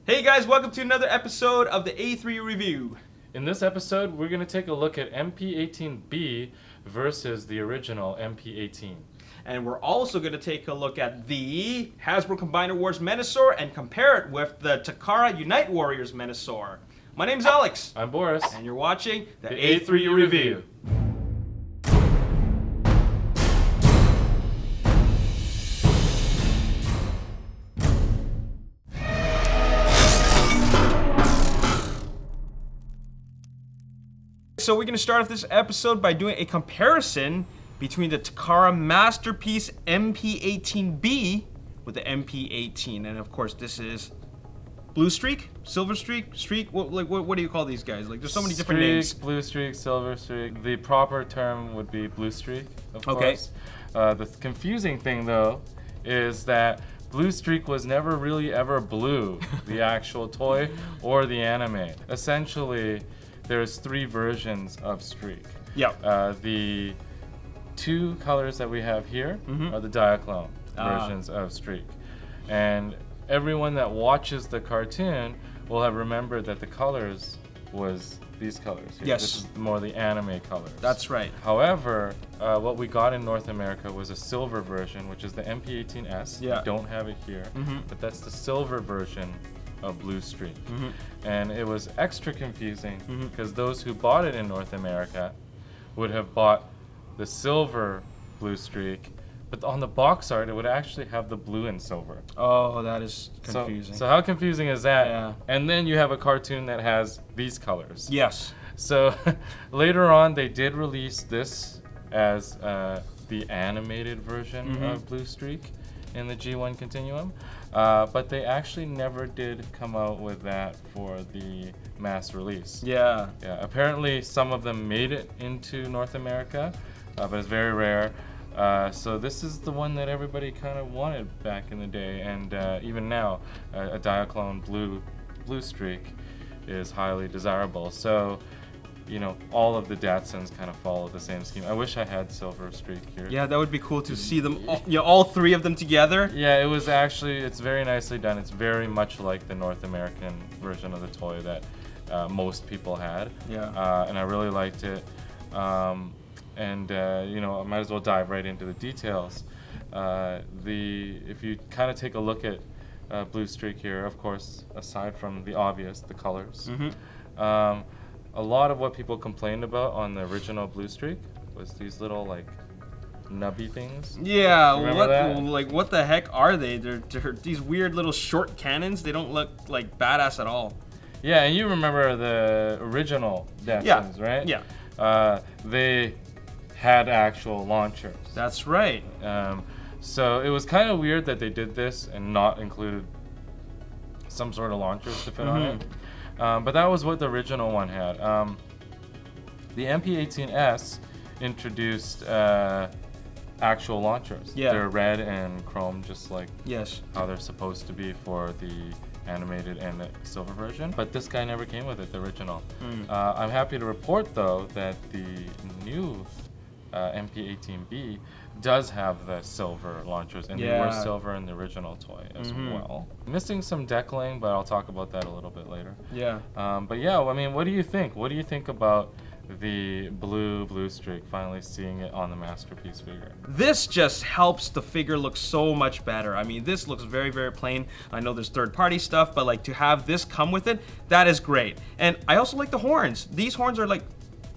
Hey guys, welcome to another episode of the A3U Review. In this episode, we're going to take a look at MP-18B versus the original MP-18. And we're also going to take a look at the Hasbro Combiner Wars Menasor and compare it with the Takara Unite Warriors Menasor. My name's Alex. I'm Boris. And you're watching the A3U Review. So we're going to start off this episode by doing a comparison between the Takara Masterpiece MP-18B with the MP-18. And of course this is Bluestreak, Silver Streak, what do you call these guys? Like there's so many different names. Bluestreak, Silver Streak. The proper term would be Bluestreak, of course. The confusing thing though is that Bluestreak was never really ever blue, the actual toy or the anime. Essentially, there's three versions of Streak. Yeah. The two colors that we have here are the Diaclone versions of Streak. And everyone that watches the cartoon will have remembered that the colors was these colors here. Yes. This is more the anime colors. That's right. However, what we got in North America was a silver version, which is the MP-18S. Yeah. We don't have it here, but that's the silver version of Bluestreak. And it was extra confusing because those who bought it in North America would have bought the silver Bluestreak, but on the box art it would actually have the blue and silver. Oh, that is confusing. So how confusing is that? Yeah. And then you have a cartoon that has these colors. Yes. So later on they did release this as the animated version of Bluestreak in the G1 Continuum, but they actually never did come out with that for the mass release. Yeah. Yeah. Apparently some of them made it into North America, but it's very rare. So this is the one that everybody kind of wanted back in the day, and even now, a Diaclone Bluestreak is highly desirable. So, you know, all of the Datsuns kind of follow the same scheme. I wish I had Silver Streak here. Yeah, that would be cool to see them, all three of them together. Yeah, it was actually, it's very nicely done. It's very much like the North American version of the toy that most people had. Yeah. And I really liked it. You know, I might as well dive right into the details. If you kind of take a look at Bluestreak here, of course, aside from the obvious, the colors, a lot of what people complained about on the original Bluestreak was these little like nubby things. Yeah, Remember what the heck are they? They're these weird little short cannons. They don't look like badass at all. Yeah, and you remember the original Datsuns, right? Yeah. They had actual launchers. That's right. So it was kind of weird that they did this and not included some sort of launchers to fit on it. But that was what the original one had. The MP-18S introduced actual launchers. Yeah. They're red and chrome, just like Yes. how they're supposed to be for the animated and the silver version. But this guy never came with it, the original. I'm happy to report, though, that the new MP-18B does have the silver launchers, and they were silver in the original toy as well. Missing some deckling, but I'll talk about that a little bit later. Yeah. But yeah, I mean, what do you think? What do you think about the Bluestreak, finally seeing it on the Masterpiece figure? This just helps the figure look so much better. I mean, this looks very, very plain. I know there's third-party stuff, but like to have this come with it, that is great. And I also like the horns. These horns are like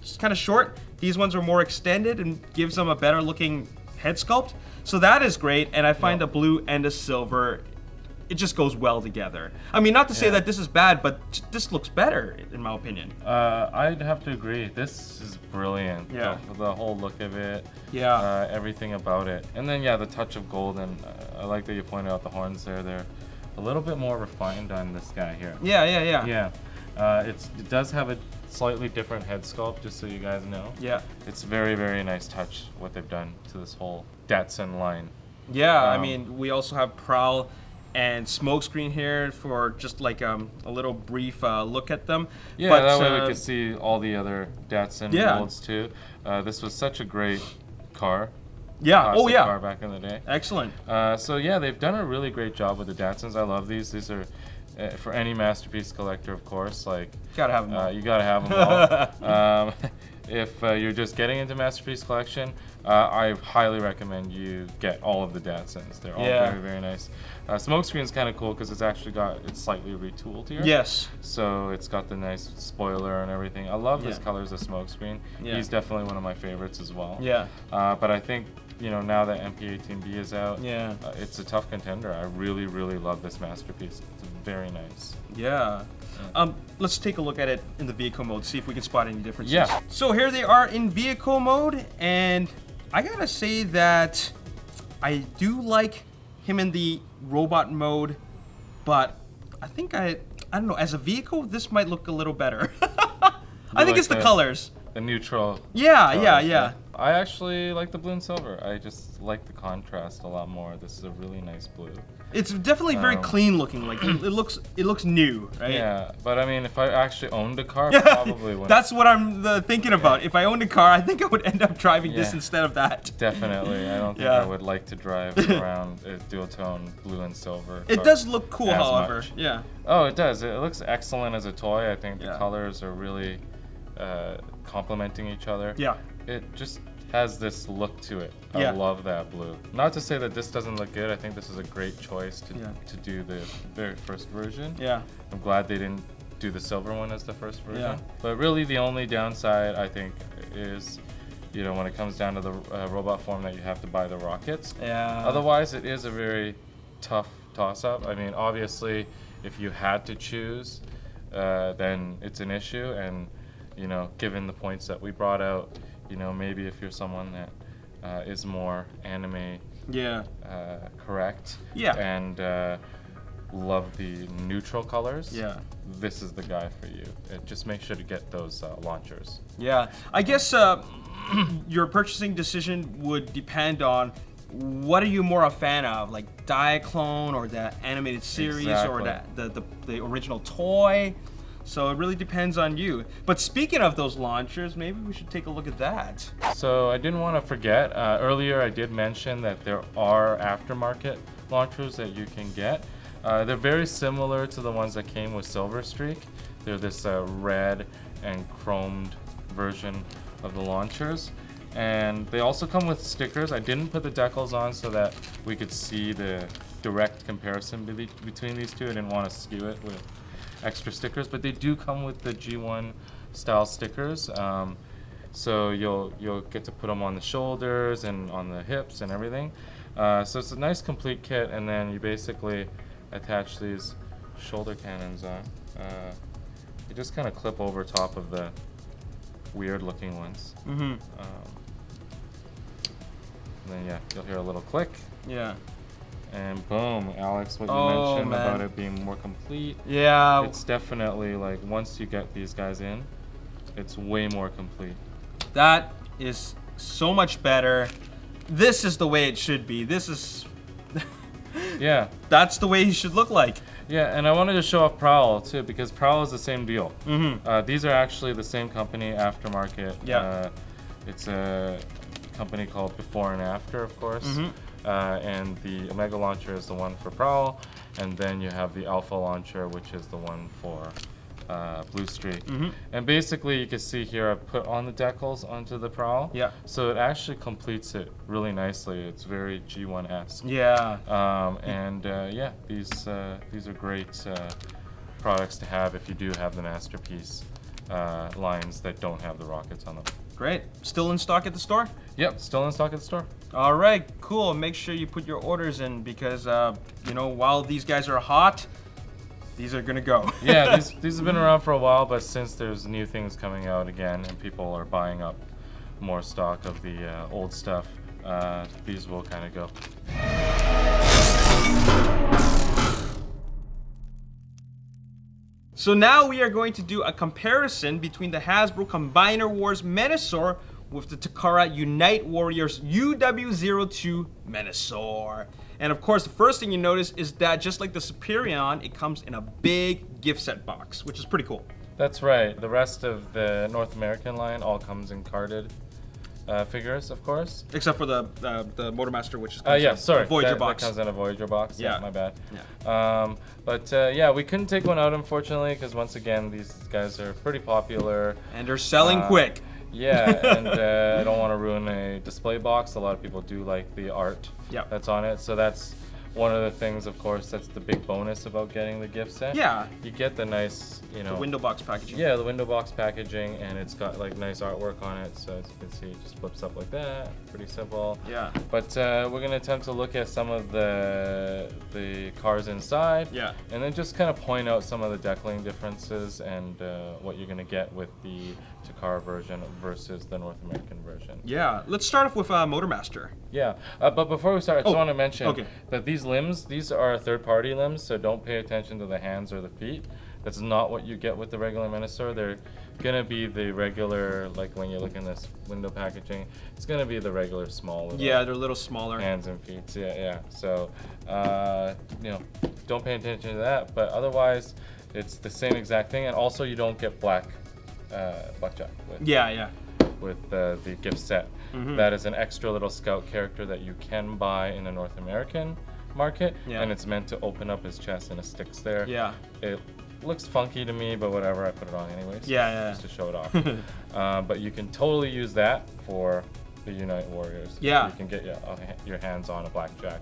just kind of short. These ones are more extended and gives them a better looking head sculpt. So that is great, and I find the blue and the silver, it just goes well together. I mean, not to say that this is bad, but this looks better, in my opinion. I'd have to agree. This is brilliant. Yeah. The whole look of it. Yeah. Everything about it. And then, yeah, the touch of gold, and I like that you pointed out the horns there. They're a little bit more refined on this guy here. Yeah. Yeah. It does have a slightly different head sculpt, just so you guys know. Yeah. It's very, very nice touch what they've done to this whole Datsun line. Yeah, I mean, we also have Prowl and Smokescreen here for just like a little brief look at them. Yeah, but, that way we could see all the other Datsun molds too. This was such a great car. Yeah. Oh yeah. Car back in the day. Excellent. So yeah, they've done a really great job with the Datsuns. I love these. These are for any masterpiece collector, of course. Like Gotta have them all. you gotta have them all. If you're just getting into masterpiece collection, I highly recommend you get all of the Datsuns. They're all very, very nice. Smokescreen's kind of cool because it's slightly retooled here. Yes. So it's got the nice spoiler and everything. I love his colors of Smokescreen. Yeah. He's definitely one of my favorites as well. Yeah. But I think, now that MP-18B is out, Yeah. it's a tough contender. I really, really love this masterpiece. It's very nice. Yeah. Let's take a look at it in the vehicle mode, see if we can spot any differences. Yeah. So here they are in vehicle mode, and I gotta say that I do like him in the robot mode, but I think I don't know, as a vehicle, this might look a little better. I think it's the colors. The neutral. Yeah. I actually like the blue and silver. I just like the contrast a lot more. This is a really nice blue. It's definitely very clean looking. Like it looks new, right? Yeah, but I mean, if I actually owned a car, I probably wouldn't. That's what I'm thinking about. If I owned a car, I think I would end up driving this instead of that. Definitely. I don't think I would like to drive around a dual-tone blue and silver. It does look cool, however. Much. Yeah. Oh, it does. It looks excellent as a toy. I think the Yeah. colors are really complementing each other. Yeah. It just has this look to it. I Yeah. love that blue. Not to say that this doesn't look good. I think this is a great choice to do the very first version. Yeah. I'm glad they didn't do the silver one as the first version. Yeah. But really the only downside, I think, is, when it comes down to the robot form, that you have to buy the rockets. Yeah. Otherwise, it is a very tough toss-up. I mean, obviously, if you had to choose, then it's an issue. And, given the points that we brought out, maybe if you're someone that is more anime correct and love the neutral colors, this is the guy for you. Just make sure to get those launchers. Yeah. I guess your purchasing decision would depend on what are you more a fan of, like Diaclone or the animated series or the original toy. So it really depends on you. But speaking of those launchers, maybe we should take a look at that. So I didn't want to forget, earlier I did mention that there are aftermarket launchers that you can get. They're very similar to the ones that came with Bluestreak. They're this red and chromed version of the launchers. And they also come with stickers. I didn't put the decals on so that we could see the direct comparison between these two. I didn't want to skew it with extra stickers, but they do come with the G1 style stickers. So you'll get to put them on the shoulders and on the hips and everything. So it's a nice complete kit, and then you basically attach these shoulder cannons on. You just kind of clip over top of the weird looking ones. Mm-hmm. And then you'll hear a little click. Yeah. And boom, Alex, what you mentioned about it being more complete. Yeah. It's definitely like once you get these guys in, it's way more complete. That is so much better. This is the way it should be. This is Yeah. That's the way he should look like. Yeah, and I wanted to show off Prowl too, because Prowl is the same deal. Mm-hmm. These are actually the same company, aftermarket. Yeah. It's a company called Before and After, of course. Mm-hmm. And the Omega launcher is the one for Prowl, and then you have the Alpha launcher, which is the one for Bluestreak. Mm-hmm. And basically, you can see here I've put on the decals onto the Prowl. Yeah. So it actually completes it really nicely. It's very G1-esque. Yeah. These are great products to have if you do have the masterpiece lines that don't have the rockets on them. Great. Still in stock at the store? Yep, still in stock at the store. All right, cool. Make sure you put your orders in because, while these guys are hot, these are gonna go. Yeah, these have been around for a while, but since there's new things coming out again and people are buying up more stock of the old stuff, these will kind of go. So now we are going to do a comparison between the Hasbro Combiner Wars Menasor with the Takara Unite Warriors UW02 Menasor. And of course, the first thing you notice is that just like the Superion, it comes in a big gift set box, which is pretty cool. That's right. The rest of the North American line all comes in carded figures, of course. Except for the Motormaster, which is Yeah, sorry. Voyager that box. That comes in a Voyager box. Yeah. My bad. Yeah. But yeah, we couldn't take one out, unfortunately, because once again, these guys are pretty popular. And they're selling quick. Yeah, and I don't want to ruin a display box. A lot of people do like the art that's on it. So that's one of the things, of course, that's the big bonus about getting the gift set. Yeah. You get the nice, The window box packaging. Yeah, the window box packaging, and it's got like nice artwork on it. So as you can see, it just flips up like that. Pretty simple. Yeah. But we're gonna attempt to look at some of the cars inside. Yeah. And then just kind of point out some of the deckling differences and what you're gonna get with the Takara version versus the North American version. Yeah. Let's start off with Motormaster. Yeah. But before we start, I just want to mention that these limbs, these are third-party limbs, so don't pay attention to the hands or the feet. That's not what you get with the regular Menasor. They're gonna be the regular, like when you look in this window packaging, it's gonna be the regular small little they're a little smaller. hands and feet. Yeah. So, don't pay attention to that. But otherwise, it's the same exact thing. And also, you don't get blackjack with the gift set. That is an extra little scout character that you can buy in the North American market, and it's meant to open up his chest and it sticks there. Yeah. It looks funky to me, but whatever, I put it on anyways. Just to show it off. But you can totally use that for the Unite Warriors. Yeah. You can get your hands on a blackjack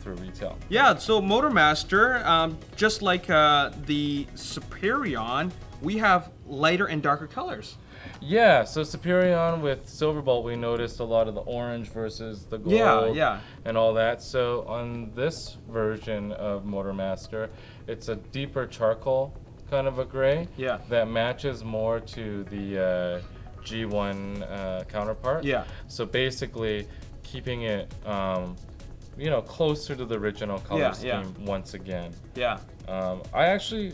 through retail. Yeah, so Motormaster, just like the Superion, we have lighter and darker colors. Yeah, so Superion with Silverbolt, we noticed a lot of the orange versus the gold and all that. So on this version of Motormaster, it's a deeper charcoal kind of a gray that matches more to the G1 counterpart. Yeah. So basically keeping it closer to the original color scheme once again. Yeah. I actually,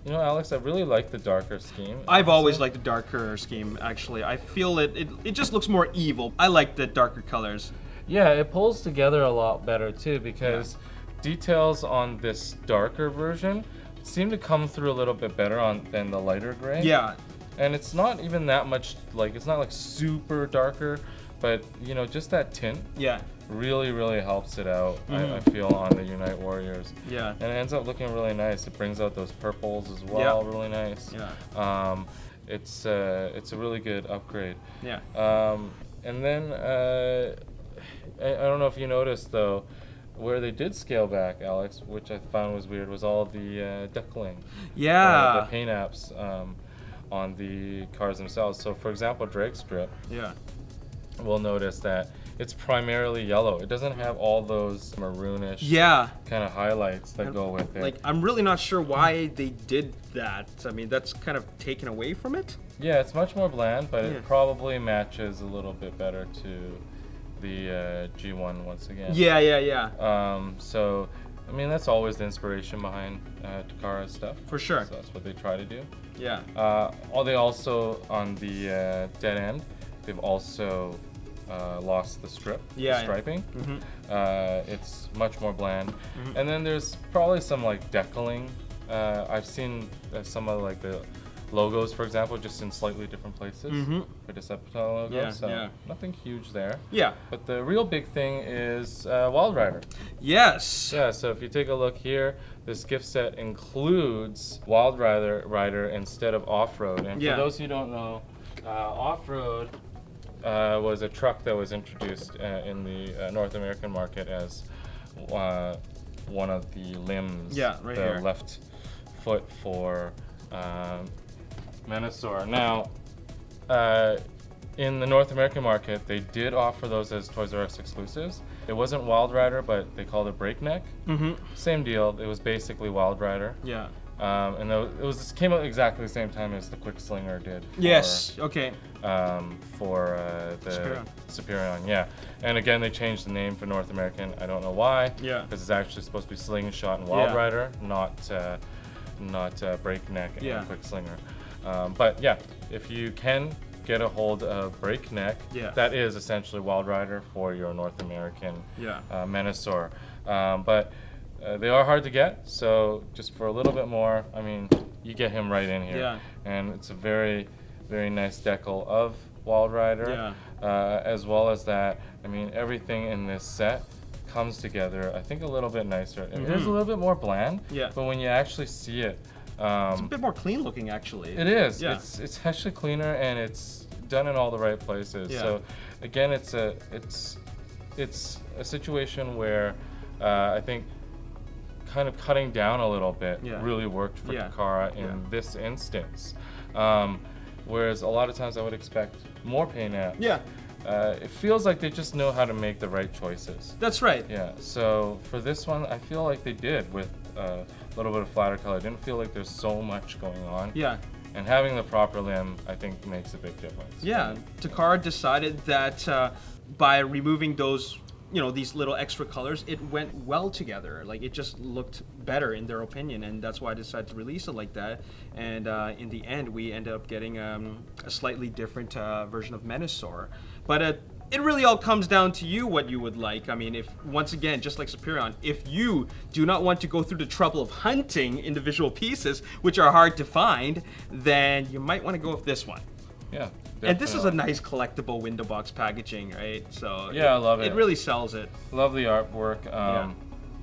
Alex, I really like the darker scheme. I've always liked the darker scheme, actually. I feel it just looks more evil. I like the darker colors. Yeah, it pulls together a lot better too, because details on this darker version seem to come through a little bit better than the lighter gray. Yeah. And it's not even that much, it's not like super darker, but just that tint. Yeah. Really, really helps it out, I feel, on the Unite Warriors. Yeah. And it ends up looking really nice. It brings out those purples as well, really nice. Yeah. It's a really good upgrade. Yeah. And then, I don't know if you noticed, though, where they did scale back, Alex, which I found was weird, was all the deckling. Yeah. The paint apps on the cars themselves. So, for example, Drag Strip. Yeah. We'll notice that it's primarily yellow. It doesn't have all those maroonish kind of highlights that go with it. I'm really not sure why they did that. I mean, that's kind of taken away from it. Yeah, it's much more bland, but it probably matches a little bit better to the G1 once again. Yeah. So, I mean, that's always the inspiration behind Takara stuff. For sure. So that's what they try to do. Yeah. They also, on the dead end, they've also lost the striping. It's much more bland. And then there's probably some deckling. I've seen some of the logos, for example, just in slightly different places for Decepticon logos. Nothing huge there. Yeah. But the real big thing is Wild Rider. Yes. Yeah, so if you take a look here, this gift set includes Wild Rider instead of Off-Road. And for those who don't know, Off-Road was a truck that was introduced in the North American market as one of the limbs, the left foot for Menasor. Now, in the North American market, they did offer those as Toys R Us exclusives. It wasn't Wild Rider, but they called it Breakneck. Same deal. It was basically Wild Rider. Yeah. And it came out exactly the same time as the Quick Slinger did. For the Superion, yeah. And again, they changed the name for North American. I don't know why. Yeah. Because it's actually supposed to be Slingshot and Wild Rider, not Breakneck and Quick Slinger. But yeah, if you can get a hold of Breakneck, that is essentially Wild Rider for your North American Menasor. But they are hard to get, so just for a little bit more, I mean, you get him right in here. Yeah. And it's a very, very nice decal of Wild Rider. Yeah. As well as that, I mean, everything in this set comes together, I think, a little bit nicer. It is a little bit more bland, Yeah. but when you actually see it, It's a bit more clean looking, actually. it is. Yeah. It's actually cleaner, and it's done in all the right places. Yeah. So again, it's a situation where I think kind of cutting down a little bit really worked for Takara in this instance. Whereas a lot of times I would expect more paint apps. Yeah. It feels like they just know how to make the right choices. That's right. Yeah, so for this one, I feel like they did with a little bit of flatter color. I didn't feel like there's so much going on. Yeah. And having the proper limb, I think, makes a big difference. Yeah, Takara decided that by removing those, these little extra colors, it went well together. Like, it just looked better in their opinion, and that's why I decided to release it like that. And in the end, we ended up getting a slightly different version of Menasor. But it really all comes down to you what you would like. I mean, if, once again, just like Superion, if you do not want to go through the trouble of hunting individual pieces, which are hard to find, then you might want to go with this one. Yeah. Definitely. And this is a nice collectible window box packaging, right? So yeah, I love it. It really sells it. Love the artwork.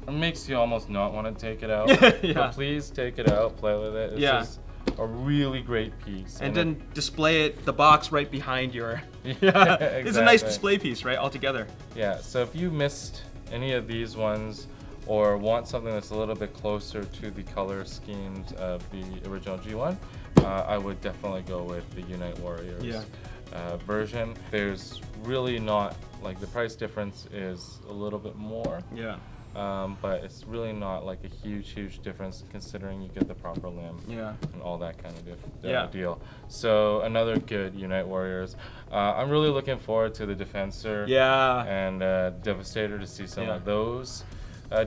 It makes you almost not want to take it out. But please take it out, play with it. It's just a really great piece. And then display the box right behind your... Exactly. It's a nice display piece, right, altogether. Yeah, so if you missed any of these ones or want something that's a little bit closer to the color schemes of the original G1, I would definitely go with the Unite Warriors version. There's really not, like, the price difference is a little bit more. Yeah. But it's really not like a huge difference considering you get the proper limb and all that kind of deal. So another good Unite Warriors. I'm really looking forward to the Defensor and Devastator to see some of those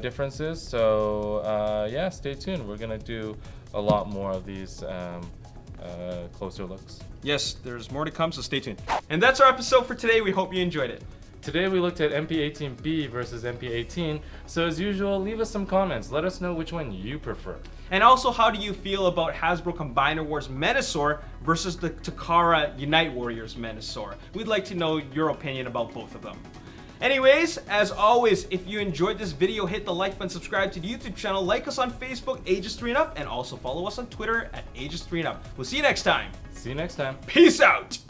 differences. So yeah, stay tuned. We're gonna do a lot more of these closer looks. Yes, there's more to come, so stay tuned. And that's our episode for today. We hope you enjoyed it. Today we looked at MP-18B versus MP-18, so as usual, leave us some comments. Let us know which one you prefer. And also, how do you feel about Hasbro Combiner Wars Menasor versus the Takara Unite Warriors Menasor? We'd like to know your opinion about both of them. Anyways, as always, if you enjoyed this video, hit the like button, subscribe to the YouTube channel, like us on Facebook, Ages3andUp, and also follow us on Twitter at Ages3andUp. We'll see you next time. See you next time. Peace out!